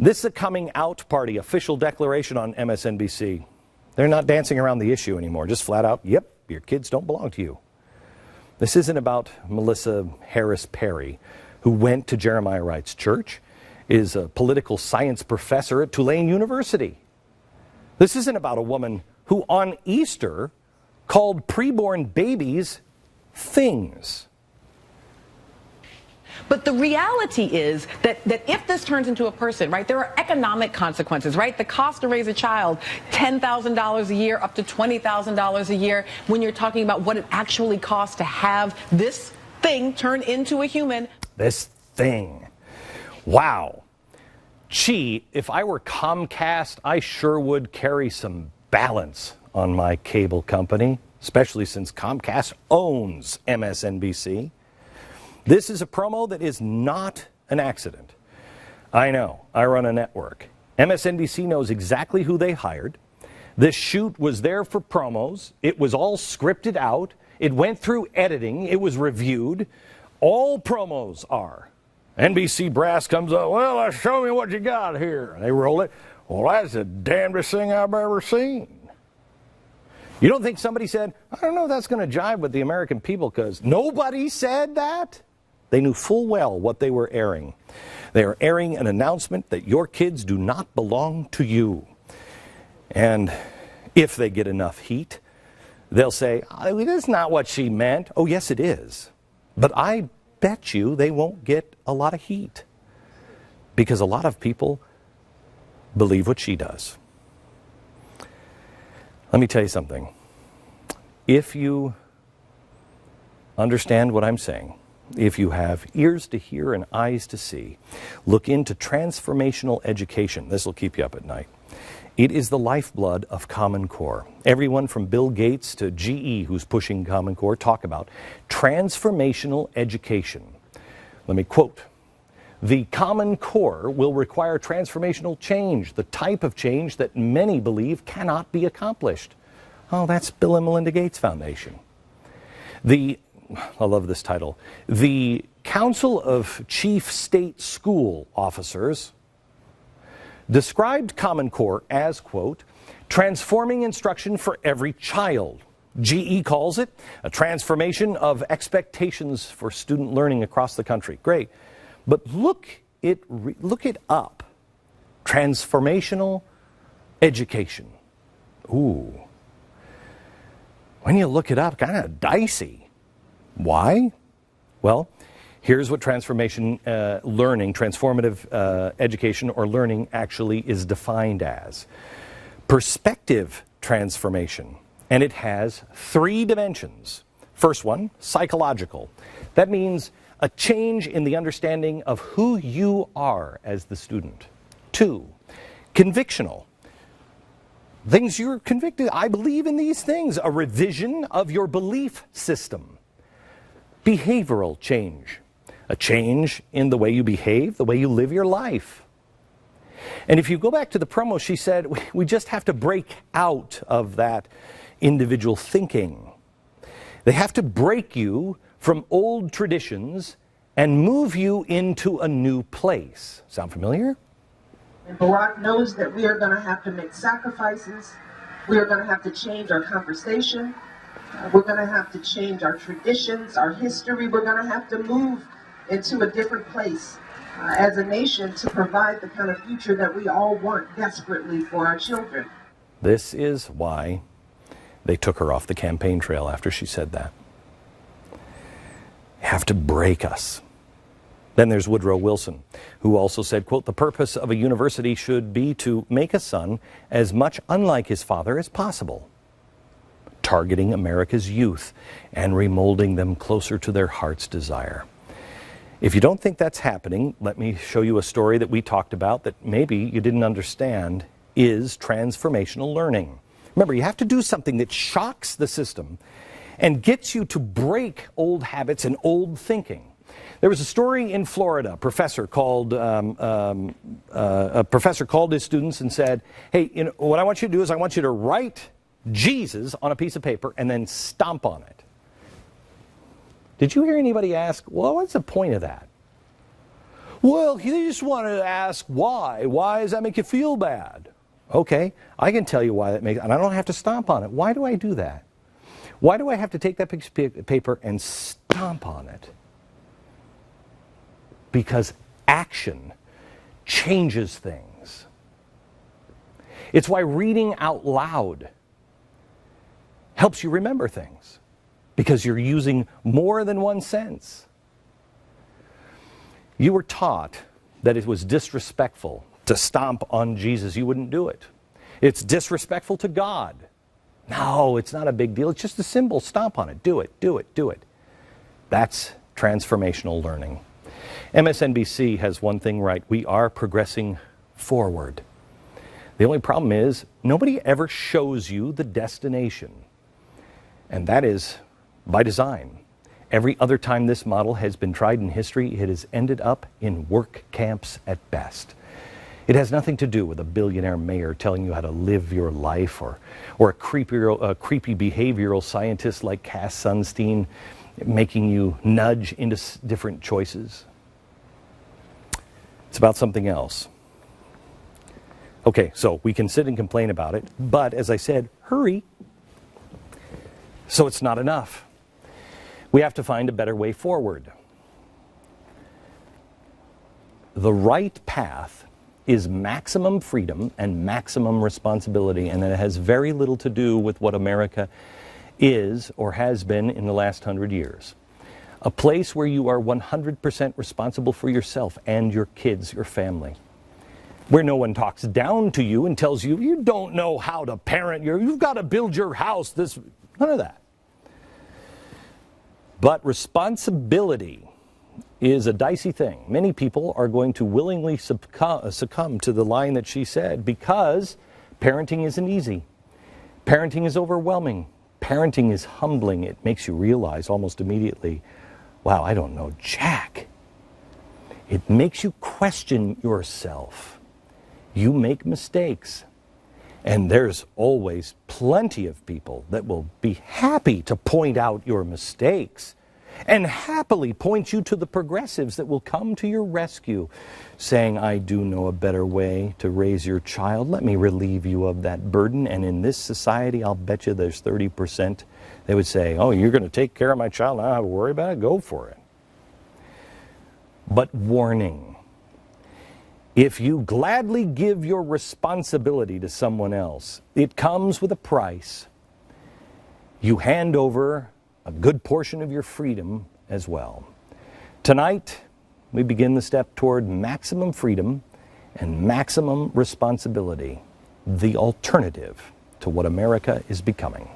This is a coming out party, official declaration on MSNBC. They're not dancing around the issue anymore, just flat out, yep, your kids don't belong to you. This isn't about Melissa Harris Perry, who went to Jeremiah Wright's church, is a political science professor at Tulane University. This isn't about a woman who on Easter called preborn babies things. But the reality is that if this turns into a person, right, there are economic consequences, right? The cost to raise a child, $10,000 a year, up to $20,000 a year, when you're talking about what it actually costs to have this thing turn into a human. This thing. Wow. Gee, if I were Comcast, I sure would carry some balance on my cable company, especially since Comcast owns MSNBC. This is a promo that is not an accident. I know, I run a network. MSNBC knows exactly who they hired. This shoot was there for promos. It was all scripted out. It went through editing. It was reviewed. All promos are. NBC brass comes up, well, show me what you got here. And they roll it. Well, that's the damnedest thing I've ever seen. You don't think somebody said, I don't know if that's going to jive with the American people, because nobody said that? They knew full well what they were airing. They are airing an announcement that your kids do not belong to you. And if they get enough heat, they'll say, oh, that's not what she meant. Oh, yes, it is. But I bet you they won't get a lot of heat, because a lot of people believe what she does. Let me tell you something. If you understand what I'm saying, if you have ears to hear and eyes to see, look into transformational education. This will keep you up at night. It is the lifeblood of Common Core. Everyone from Bill Gates to GE, who's pushing Common Core, talk about transformational education. Let me quote. The Common Core will require transformational change, the type of change that many believe cannot be accomplished. Oh, that's Bill and Melinda Gates Foundation. I love this title. The Council of Chief State School Officers described Common Core as, quote, transforming instruction for every child. GE calls it a transformation of expectations for student learning across the country. Great. But look it up. Transformational education. Ooh. When you look it up, kind of dicey. Why? Well, here's what transformative education or learning actually is defined as. Perspective transformation. And it has 3 dimensions. First one, psychological. That means a change in the understanding of who you are as the student. 2, convictional. Things you're convicted, I believe in these things. A revision of your belief system. Behavioral change. A change in the way you behave, the way you live your life. And if you go back to the promo, she said, we just have to break out of that individual thinking. They have to break you from old traditions and move you into a new place. Sound familiar? And Barack knows that we are going to have to make sacrifices. We are going to have to change our conversation. We're going to have to change our traditions, our history. We're going to have to move into a different place as a nation to provide the kind of future that we all want desperately for our children. This is why they took her off the campaign trail after she said that. You have to break us. Then there's Woodrow Wilson, who also said, quote, the purpose of a university should be to make a son as much unlike his father as possible, targeting America's youth and remolding them closer to their heart's desire. If you don't think that's happening, let me show you a story that we talked about that maybe you didn't understand is transformational learning. Remember, you have to do something that shocks the system and gets you to break old habits and old thinking. There was a story in Florida. A professor called his students and said, hey, you know, what I want you to do is I want you to write Jesus on a piece of paper and then stomp on it. Did you hear anybody ask, well, what's the point of that? Well, you just want to ask why. Why does that make you feel bad? Okay, I can tell you why that makes, and I don't have to stomp on it. Why do I do that? Why do I have to take that piece of paper and stomp on it? Because action changes things. It's why reading out loud helps you remember things, because you're using more than one sense. You were taught that it was disrespectful to stomp on Jesus. You wouldn't do it. It's disrespectful to God. No, it's not a big deal. It's just a symbol. Stomp on it. Do it, do it, do it. That's transformational learning. MSNBC has one thing right. We are progressing forward. The only problem is nobody ever shows you the destination. And that is by design. Every other time this model has been tried in history, it has ended up in work camps at best. It has nothing to do with a billionaire mayor telling you how to live your life, or a creepy behavioral scientist like Cass Sunstein making you nudge into different choices. It's about something else. Okay, so we can sit and complain about it, but as I said, hurry. So it's not enough. We have to find a better way forward. The right path is maximum freedom and maximum responsibility, and it has very little to do with what America is or has been in the last 100 years. A place where you are 100% responsible for yourself and your kids, your family. Where no one talks down to you and tells you, you don't know how to parent, you've got to build your house, none of that. But responsibility is a dicey thing. Many people are going to willingly succumb to the line that she said, because parenting isn't easy. Parenting is overwhelming. Parenting is humbling. It makes you realize almost immediately, wow, I don't know jack. It makes you question yourself. You make mistakes. And there's always plenty of people that will be happy to point out your mistakes and happily point you to the progressives that will come to your rescue, saying, I do know a better way to raise your child. Let me relieve you of that burden. And in this society, I'll bet you there's 30%. They would say, oh, you're going to take care of my child, I don't have to worry about it, go for it. But warning. If you gladly give your responsibility to someone else, it comes with a price. You hand over a good portion of your freedom as well. Tonight, we begin the step toward maximum freedom and maximum responsibility, the alternative to what America is becoming.